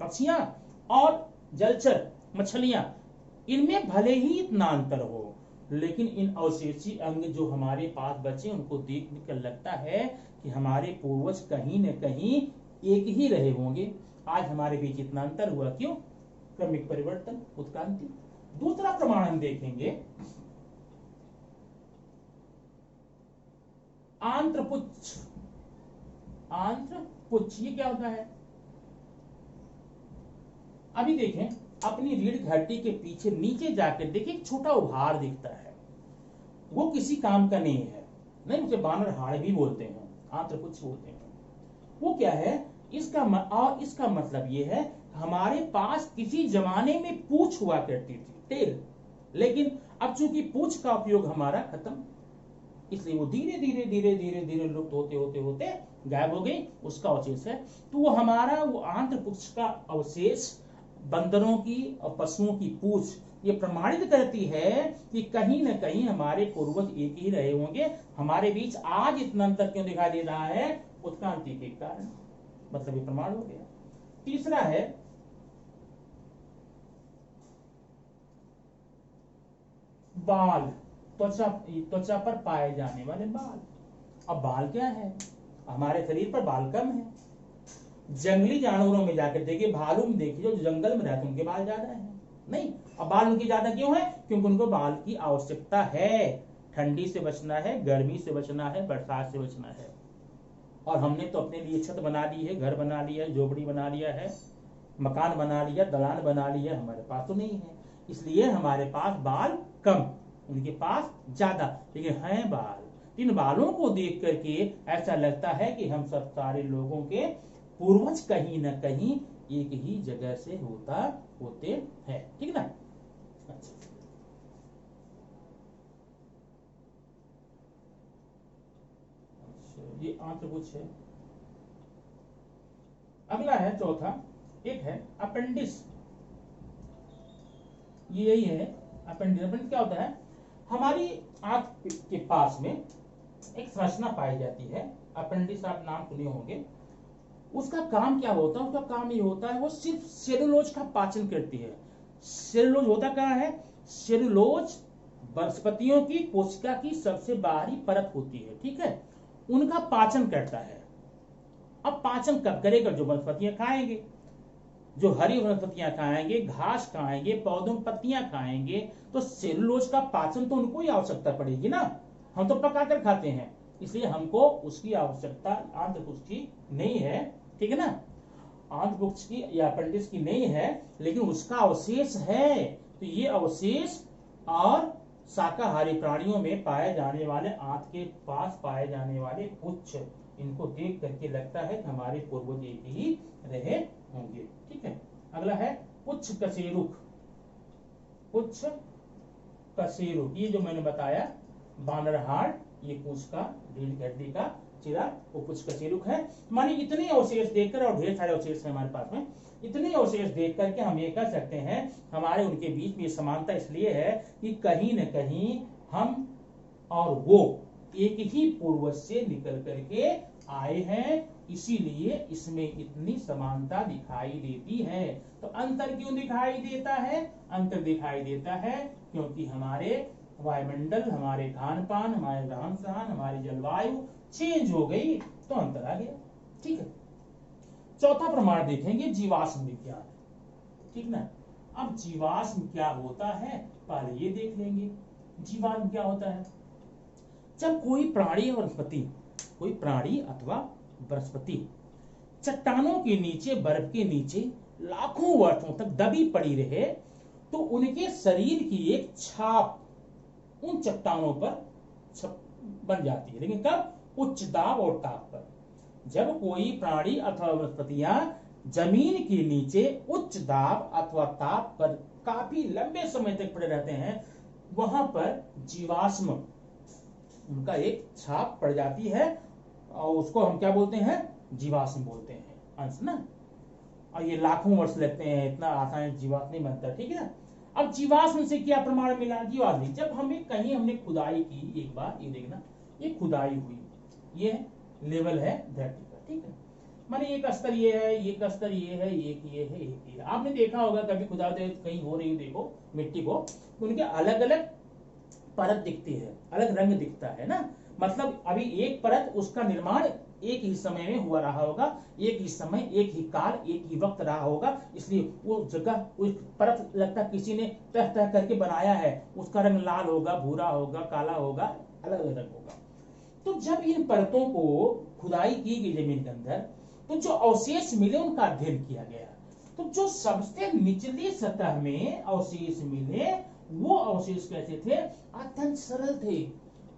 Speaker 1: पक्षियां और जलचर मछलियां, इनमें भले ही इतना अंतर हो, लेकिन इन अवशेषी अंग जो हमारे पास बचे उनको देख कर लगता है कि हमारे पूर्वज कहीं न कहीं एक ही रहे होंगे। आज हमारे बीच इतना अंतर हुआ क्यों? क्रमिक परिवर्तन, उत्क्रांति। दूसरा प्रमाण हम देखेंगे, आंत्रपुच्छ। आंत्रपुच्छ ये क्या होता है? अभी देखें, अपनी रीढ़ घाटी के पीछे नीचे जाकर देखिए एक छोटा उभार दिखता है, वो किसी काम का नहीं है, नहीं, उसे बानर हाड़ भी बोलते हैं, आंत्रपुच्छ बोलते हैं। वो क्या है? इसका मतलब ये है, हमारे पास किसी जमाने में पूंछ हुआ करती थी, टेल, लेकिन अब चूंकि पूंछ का उपयोग हमारा खत्म, इसलिए वो धीरे धीरे धीरे धीरे धीरे लुप्त होते होते होते गायब हो गई, उसका अवशेष है। तो वो हमारा वो आंत्रपुच्छ का अवशेष बंदरों की और पशुओं की पूंछ ये प्रमाणित करती है कि कहीं न कहीं हमारे पूर्वज एक ही रहे होंगे। हमारे बीच आज इतना अंतर क्यों दिखाई दे रहा है? उत्क्रांति के कारण, मतलब ये प्रमाण हो गया। तीसरा है बाल, त्वचा पर पाए जाने वाले बाल। अब बाल क्या है? हमारे शरीर पर बाल कम है। जंगली जानवरों में जाकर देखिए, भालू में देखिए, जो जंगल में रहते हैं उनके बाल ज्यादा है। नहीं, अब बाल उनके ज्यादा क्यों है? क्योंकि उनको बाल की आवश्यकता है, ठंडी से बचना है, गर्मी से बचना है, बरसात से बचना है। और हमने तो अपने लिए छत बना ली है, घर बना लिया है, झोपड़ी बना लिया है, मकान बना लिया, दलान बना लिया, हमारे पास तो नहीं है, इसलिए हमारे पास बाल कम, उनके पास ज्यादा, लेकिन हैं बाल। इन बालों को देख करके ऐसा लगता है कि हम सब सारे लोगों के पूर्वज कहीं न कहीं एक ही जगह से होते हैं, ठीक ना। अच्छा, ये आंत्रपुच्छ है। अगला है चौथा, एक है अपेंडिस। ये यही है अपेंडिस। अपेंडिस क्या होता है? हमारी आंख के पास में एक संरचना पाई जाती है, अपेंडिस, आप नाम सुने होंगे। उसका काम क्या होता है? उसका काम ये होता है, वो सिर्फ सेलुलोज का पाचन करती है। सेलुलोज होता कहाँ है? सेलुलोज वनस्पतियों की कोशिका की सबसे बाहरी परत होती है, ठीक है, उनका पाचन करता है। अब पाचन कब करेगा? जो वनस्पतियां खाएंगे। जो हरी वनस्पतियां खाएंगे, घास खाएंगे, पौधों में पत्तियां खाएंगे, तो सेलुलोज का पाचन तो उनको ही आवश्यकता पड़ेगी ना। हम तो पका कर खाते हैं, इसलिए हमको उसकी आवश्यकता आंत्रपुच्छ की नहीं है, ठीक है ना। आंत्रपुच्छ की या अपेंडिक्स की नहीं है, लेकिन उसका अवशेष है। तो ये अवशेष और शाकाहारी प्राणियों में पाए जाने वाले आंत के पास पाए जाने वाले पुच्छ, इनको देख करके लगता है कि हमारे पूर्वज एक ही रहे होंगे, ठीक है। अगला है पुच्छ कशेरुक। पुच्छ कशेरुक, ये जो मैंने बताया बानरहाट, ये पूछ का रीढ़ की हड्डी का चिरा, वो पुच्छ कशेरुक है। माने इतने अवशेष देखकर, और ढेर सारे अवशेष है हमारे पास में, इतने अवशेष देख करके हम ये कह सकते हैं हमारे उनके बीच में समानता इसलिए है कि कहीं न कहीं हम और वो एक ही पूर्वज से निकल करके आए हैं, इसीलिए इसमें इतनी समानता दिखाई देती है। तो अंतर क्यों दिखाई देता है? अंतर दिखाई देता है क्योंकि हमारे वायुमंडल, हमारे खान पान, हमारे रहन सहन, हमारी जलवायु चेंज हो गई, तो अंतर आ गया, ठीक है। चौथा प्रमाण देखेंगे जीवाश्म विज्ञान, ठीक ना। अब जीवाश्म क्या होता है पहले ये देख लेंगे। जीवाश्म क्या होता है? जब कोई प्राणी वनस्पति, कोई प्राणी अथवा वनस्पति चट्टानों के नीचे, बर्फ के नीचे लाखों वर्षों तक दबी पड़ी रहे, तो उनके शरीर की एक छाप उन चट्टानों पर बन जाती है। लेकिन कब? उच्च दाब और ताप पर। जब कोई प्राणी अथवा वनस्पतियां जमीन के नीचे उच्च दाब अथवा ताप पर काफी लंबे समय तक पड़े रहते हैं, वहां पर जीवाश्म, उनका एक छाप पड़ जाती है, और उसको हम क्या बोलते हैं? जीवाश्म बोलते हैं, अंश ना। और ये लाखों वर्ष लगते हैं, इतना आसानी जीवाश्म नहीं बनता, ठीक है ना। अब जीवाश्म से क्या प्रमाण मिला? जीवाश्म, जब हमें कहीं हमने खुदाई की, एक बार ये देखना, ये खुदाई हुई, ये लेवल है धरती का, ठीक है। माने एक स्तर ये है, एक स्तर ये है, एक ये है, एक ये है। आपने देखा होगा कभी खुदाई कहीं हो रही, देखो मिट्टी को, उनके अलग अलग परत दिखती है, अलग रंग दिखता है ना। मतलब अभी एक परत, उसका निर्माण एक ही समय में हुआ रहा होगा, एक ही समय, एक ही काल, एक ही वक्त रहा होगा, इसलिए वो जगह, उस परत लगता किसी ने तह तह करके बनाया है, उसका रंग लाल होगा, भूरा होगा, काला होगा, अलग अलग रंग होगा। तो जब इन परतों को खुदाई की गई जमीन के अंदर, तो जो अवशेष मिले उनका अध्ययन किया गया। तो जो सबसे निचली सतह में अवशेष मिले, वो अवशेष कैसे थे? अत्यंत सरल थे,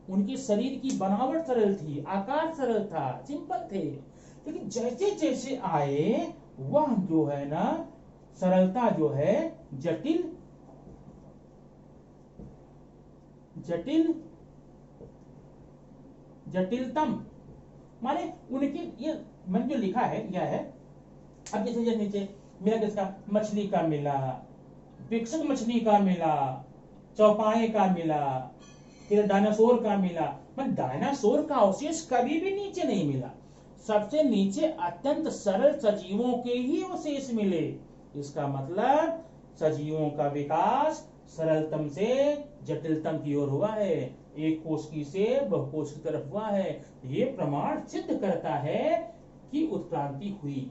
Speaker 1: उनके शरीर की बनावट सरल थी, आकार सरल था, सिंपल थे। लेकिन जैसे जैसे आए, वह जो है ना सरलता जो है जटिल जटिल जटिलतम, माने उनके, ये मैंने जो लिखा है यह है। अब जैसे नीचे मेरा किसका, मछली का मिला, विकसित मछली का मिला, चौपाए का मिला, फिर डायनासोर का मिला। पर डायनासोर का अवशेष कभी भी नीचे नहीं मिला, सबसे नीचे अत्यंत सरल सजीवों के ही अवशेष मिले। इसका मतलब सजीवों का विकास सरलतम से जटिलतम की ओर हुआ है, एक कोशिकी से बहुकोश की तरफ हुआ है। ये प्रमाण सिद्ध करता है कि उत्क्रांति हुई,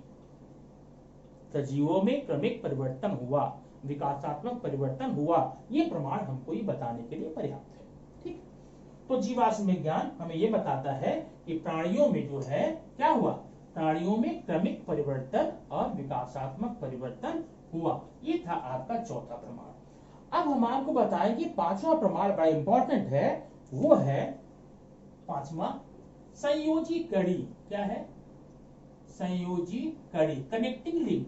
Speaker 1: सजीवों में क्रमिक परिवर्तन हुआ, विकासात्मक परिवर्तन हुआ। ये प्रमाण हमको ये बताने के लिए पर्याप्त है, ठीक। तो जीवाश्म विज्ञान हमें ये बताता है कि प्राणियों में जो है क्या हुआ, प्राणियों में क्रमिक परिवर्तन और विकासात्मक परिवर्तन हुआ। ये था आपका चौथा प्रमाण। अब हम आपको बताएं कि पांचवा प्रमाण बड़ा इंपॉर्टेंट है, वो है पांचवा संयोजी कड़ी। क्या है? संयोजी कड़ी, कनेक्टिंग लिंक।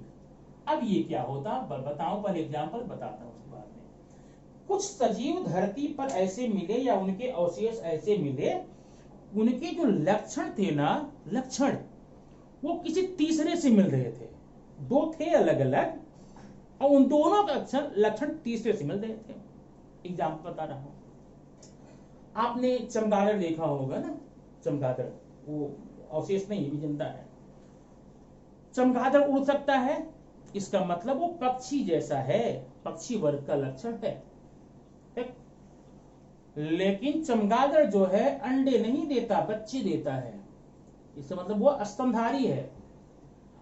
Speaker 1: अब ये क्या होता बताओ, पर एग्जांपल बताता हूं उसके बाद में। कुछ सजीव धरती पर ऐसे मिले या उनके अवशेष ऐसे मिले, उनके जो लक्षण थे ना, लक्षण वो किसी तीसरे से मिल रहे थे। दो थे अलग अलग, और उन दोनों का लक्षण तीसरे से मिल रहे थे। एग्जांपल बता रहा हूं। आपने चमगादड़ देखा होगा ना, चमगादड़, वो अवशेष नहीं, भी जिंदा है। चमगादड़ उड़ सकता है, इसका मतलब वो पक्षी जैसा है, पक्षी वर्ग का लक्षण है। लेकिन चमगादड़ जो है अंडे नहीं देता, बच्चे देता है, इसका मतलब वो स्तनधारी है।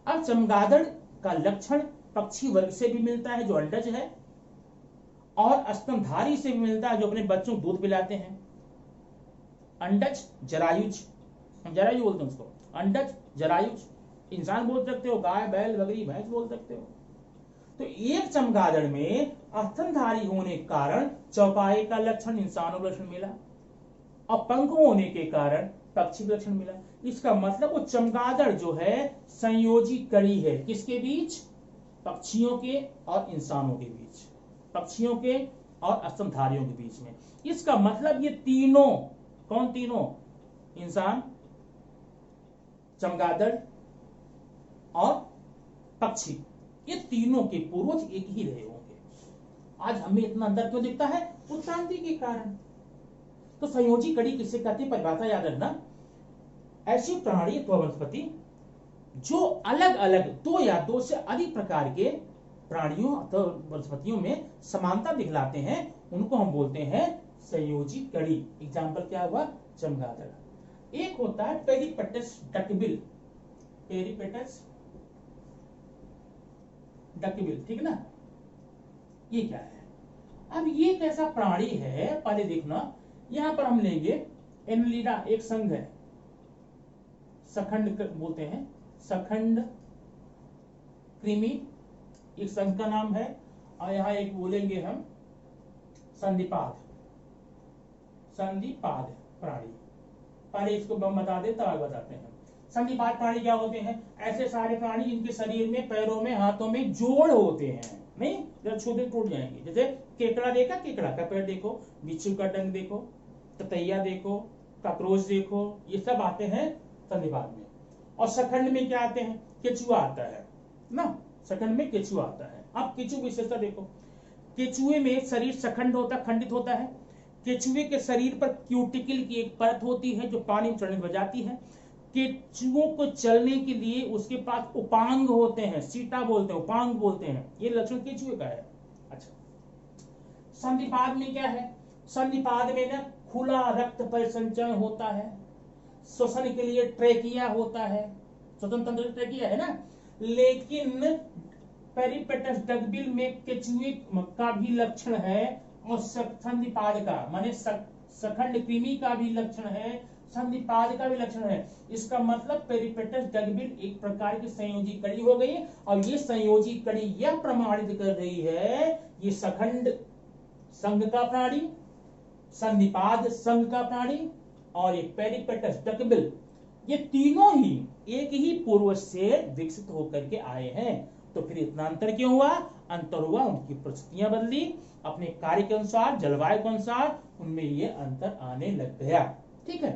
Speaker 1: अब चमगादड़ का लक्षण पक्षी वर्ग से भी मिलता है जो अंडज है, और स्तनधारी से भी मिलता है जो अपने बच्चों को दूध पिलाते हैं। अंडज जरायुज, हम जरायुज बोलते हैं उसको, अंडज जरायुज। इंसान बोल सकते हो, गाय बैल बकरी भैंस बोल सकते हो। तो एक चमगादड़ में स्तनधारी होने के कारण चौपाई का लक्षण, इंसानों का लक्षण मिला, और पंख होने के कारण पक्षी का लक्षण मिला। इसका मतलब वो चमगादड़ जो है संयोजी कड़ी है, किसके बीच? पक्षियों के और इंसानों के बीच, पक्षियों के और स्तनधारियों के बीच में। इसका मतलब ये तीनों, कौन तीनों? इंसान, चमगादड़ और पक्षी, ये तीनों के पूर्वज एक ही रहे होंगे। आज हमें इतना अंतर क्यों दिखता है? उत्क्रांति के कारण। तो संयोजी कड़ी किसे कहते हैं? परिभाषा याद रखना, ऐसी प्राणी अथवा वनस्पति जो अलग अलग दो या दो से अधिक प्रकार के प्राणियों अथवा वनस्पतियों में समानता दिखलाते हैं, उनको हम बोलते हैं संयोजी कड़ी। एग्जाम्पल क्या हुआ? चमगादड़। एक होता है पेरिपेटस डकबिल, पेरिपेटस डकबिल, ठीक ना? ये क्या है? अब ये एक ऐसा प्राणी है, पहले देखना, यहां पर हम लेंगे एनलिडा, एक संघ है, सखंड बोलते हैं, सखंड कृमि एक संघ का नाम है, और यहां एक बोलेंगे हम संधिपाद, संधिपाद प्राणी। पहले इसको बम बता दे, तब आगे बताते हैं। संधिपाद प्राणी क्या होते हैं? ऐसे सारे प्राणी जिनके शरीर में, पैरों में, हाथों में जोड़ होते हैं, नहीं जब छूते टूट जाएंगे। जैसे केकड़ा देखा, केकड़ा का पैर देखो, बिच्छू का डंक देखो, ततैया देखो, काकरोच देखो, ये सब आते हैं संधिपाद में। और सखंड में क्या आते हैं? केचुआ आता है ना, सखंड में केचुआ आता है। अब केचुआ विशेषता देखो, केचुए में शरीर सखंड होता, खंडित होता है। केचुए के शरीर पर क्यूटिकल की एक परत होती है जो पानी में चढ़ने बजाती है। केचुओं को चलने के लिए उसके पास उपांग होते हैं, सीटा बोलते हैं, उपांग बोलते हैं, ये लक्षण केचुए का है। अच्छा, संधिपाद में क्या है? संधिपाद में ना खुला रक्त परिसंचरण होता है, श्वसन के लिए ट्रेकिया होता है, श्वसन तंत्र ट्रेकिया है ना। लेकिन पेरिपेटस डकबिल में केचुए का भी लक्षण है, और संधिपाद का माने सखंड कृमि का भी लक्षण है, संधिपाद का भी लक्षण है। इसका मतलब पेरिपेटस डकबिल एक प्रकार की संयोजी कड़ी हो गई, और ये संयोजी कड़ी यह प्रमाणित कर रही है ये सखंड संघ का प्राणी, संधिपाद संघ का प्राणी, और ये पेरिपेटस डकबिल, ये तीनों ही एक ही पूर्वज से विकसित होकर के आए हैं। तो फिर इतना अंतर क्यों हुआ? अंतर हुआ, उनकी परिस्थितियां बदली, अपने कार्य के अनुसार, जलवायु के अनुसार उनमें ये अंतर आने लग गया। ठीक है,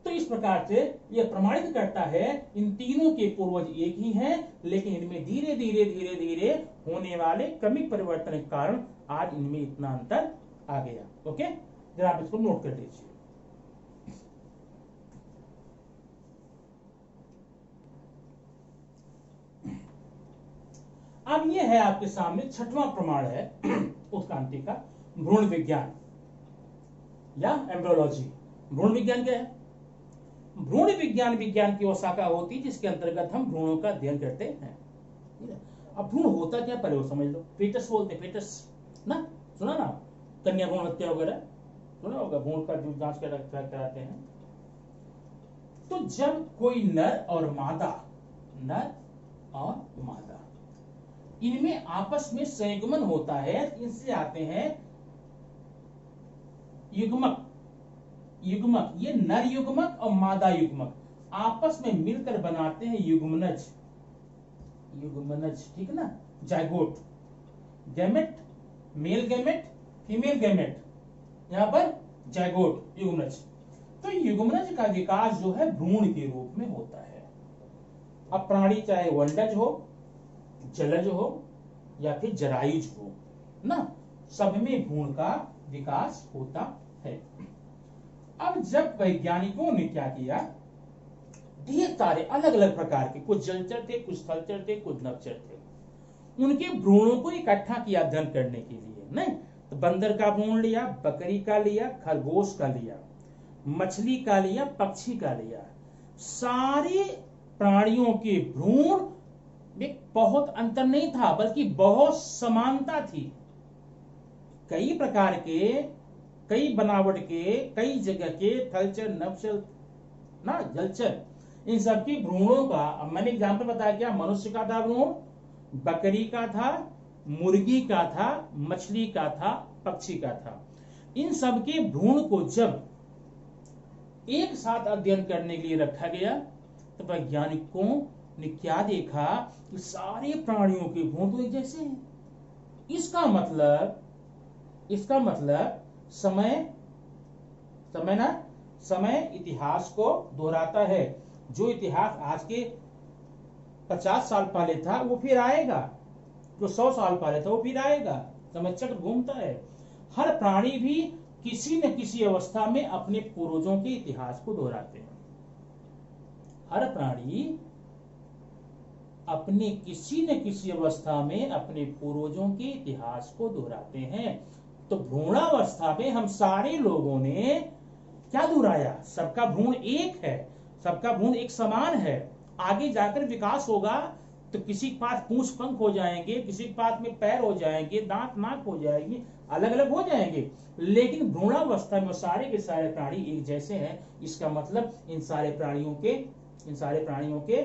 Speaker 1: तो इस प्रकार से यह प्रमाणित करता है इन तीनों के पूर्वज एक ही हैं, लेकिन इनमें धीरे धीरे धीरे धीरे होने वाले क्रमिक परिवर्तन के कारण आज इनमें इतना अंतर आ गया। ओके, जरा आप इसको नोट कर लीजिए। अब यह है आपके सामने छठवां प्रमाण है उत्क्रांति का, भ्रूण विज्ञान या एम्ब्रियोलॉजी। भ्रूण विज्ञान क्या है? भ्रूण विज्ञान विज्ञान की वो शाखा होती है जिसके अंतर्गत हम भ्रूणों का अध्ययन करते हैं। अब भ्रूण होता क्या, पहले वो समझ लो। फेटस बोलते हैं, फेटस ना, सुना ना, कन्या भ्रूण हत्या वगैरह सुना होगा, भ्रूण का जो जांच कराते हैं। तो जब कोई नर और मादा, नर और मादा, इनमें आपस में संयुग्मन होता है, इनसे आते हैं युग्मक। युग्मक, ये नर युग्मक और मादा युग्मक आपस में मिलकर बनाते हैं युग्मनज। युग्मनज, ठीक ना, zygote, gamete, male gamete, female gamete, यहां पर जायगोट, युग्मनज। तो युग्मनज का विकास जो है भ्रूण के रूप में होता है। अब प्राणी चाहे वो अंडज हो, जलज हो या फिर जरायुज हो ना, सब में भ्रूण का विकास होता है। अब जब वैज्ञानिकों ने क्या किया, ढेर सारे अलग अलग प्रकार के, कुछ जलचर थे, कुछ स्थलचर थे, कुछ नभचर थे, उनके भ्रूणों को इकट्ठा किया अध्ययन करने के लिए। नहीं तो बंदर का भ्रूण लिया, बकरी का लिया, खरगोश का लिया, मछली का लिया, पक्षी का लिया, सारे प्राणियों के भ्रूण देख बहुत अंतर नहीं था, बल्कि बहुत समानता थी। कई प्रकार के, कई बनावट के, कई जगह के थलचर, नभचर, ना जलचर, इन सबकी भ्रूणों का, अब मैंने एग्जाम्पल बताया क्या, मनुष्य का था भ्रूण, बकरी का था, मुर्गी का था, मछली का था, पक्षी का था। इन सबके भ्रूण को जब एक साथ अध्ययन करने के लिए रखा गया तो वैज्ञानिकों ने क्या देखा कि सारे प्राणियों के भ्रूण तो एक जैसे हैं। इसका मतलब समय समय ना समय इतिहास को दोहराता है। जो इतिहास आज के 50 साल पहले था वो फिर आएगा, जो 100 साल पहले था वो फिर आएगा। समय चक्र घूमता है। हर प्राणी भी किसी न किसी अवस्था में अपने पूर्वजों के इतिहास को दोहराते हैं। हर प्राणी अपने किसी न किसी अवस्था में अपने पूर्वजों के इतिहास को दोहराते हैं। तो भ्रूणावस्था में हम सारे लोगों ने क्या दोहराया, सबका भ्रूण एक है, सबका भ्रूण एक समान है। आगे जाकर विकास होगा तो किसी के पास पूंछ पंख हो जाएंगे, किसी के पास में पैर हो जाएंगे, दांत नाक हो जाएंगे, अलग अलग हो जाएंगे, लेकिन भ्रूणावस्था में सारे के सारे प्राणी एक जैसे हैं। इसका मतलब इन सारे प्राणियों के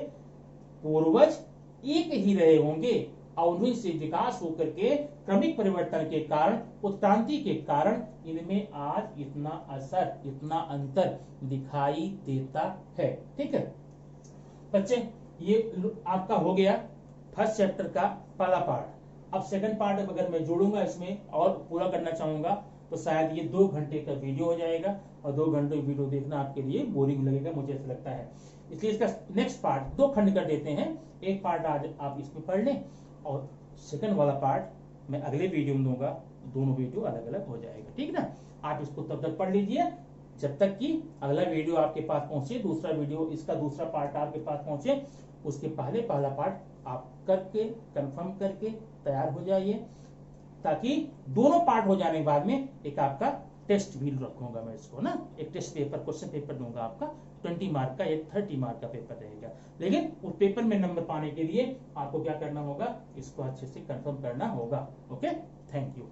Speaker 1: पूर्वज एक ही रहे होंगे और उन्हीं से विकास होकर के क्रमिक परिवर्तन के कारण, उत्क्रांति के कारण इनमें आज इतना असर, इतना अंतर दिखाई देता है। ठीक है बच्चे, ये आपका हो गया फर्स्ट चैप्टर का पहला पार्ट। अब सेकंड पार्ट अगर मैं जोड़ूंगा इसमें और पूरा करना चाहूंगा तो शायद ये 2 घंटे का वीडियो हो जाएगा, और 2 घंटे वीडियो देखना आपके लिए बोरिंग लगेगा, मुझे ऐसा लगता है। इसलिए इसका नेक्स्ट पार्ट 2 खंड कर देते हैं। एक पार्ट आज आप इसमें पढ़ लें और सेकंड वाला पार्ट मैं अगले वीडियो में दूंगा। दोनों वीडियो अलग अलग हो जाएगा, ठीक ना। आप इसको तब तक पढ़ लीजिए जब तक कि अगला वीडियो आपके पास पहुंचे, दूसरा वीडियो, इसका दूसरा पार्ट आपके पास पहुंचे। उसके पहले पहला पार्ट आप करके कंफर्म करके तैयार हो जाइए, ताकि दोनों पार्ट हो जाने के बाद में एक आपका टेस्ट भी रखूंगा मैं इसको ना, एक टेस्ट पेपर, क्वेश्चन पेपर दूंगा आपका 20 मार्क का, एक 30 मार्क का पेपर रहेगा। लेकिन उस पेपर में नंबर पाने के लिए आपको क्या करना होगा, इसको अच्छे से कंफर्म करना होगा। Okay, thank you.